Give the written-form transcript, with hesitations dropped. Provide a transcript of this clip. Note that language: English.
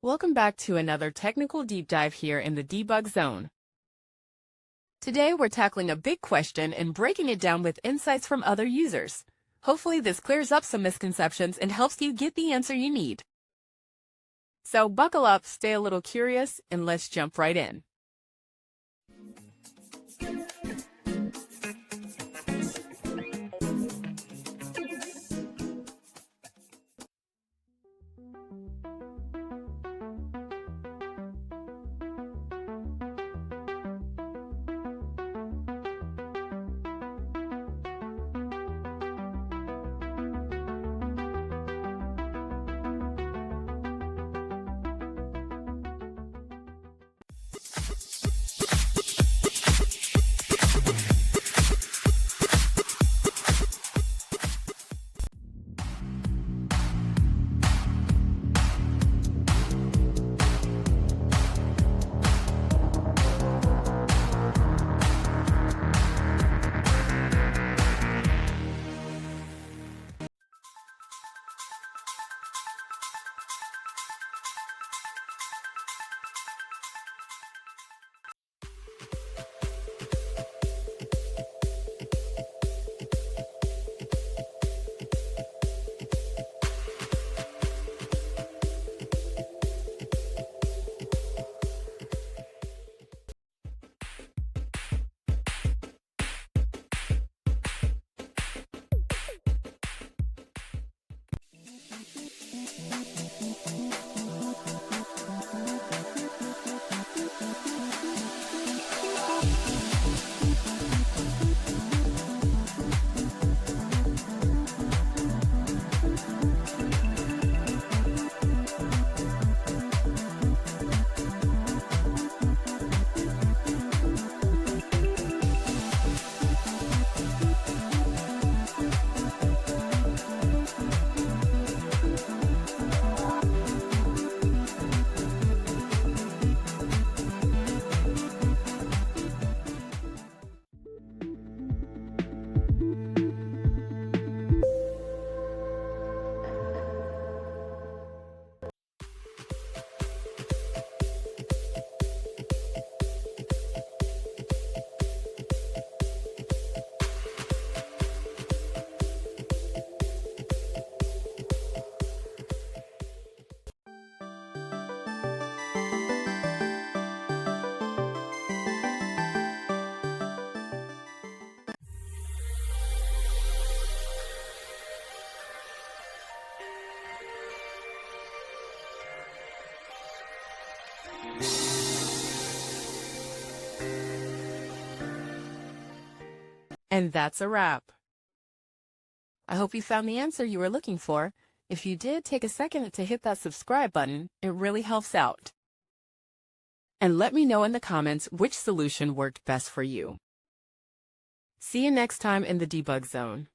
Welcome back to another technical deep dive here in the debug zone. Today we're tackling a big question and breaking it down with insights from other users. Hopefully this clears up some misconceptions and helps you get the answer you need. So buckle up, stay a little curious, and let's jump right in. And that's a wrap. I hope you found the answer you were looking for. If you did, take a second to hit that subscribe button. It really helps out. And let me know in the comments which solution worked best for you. See you next time in the debug zone.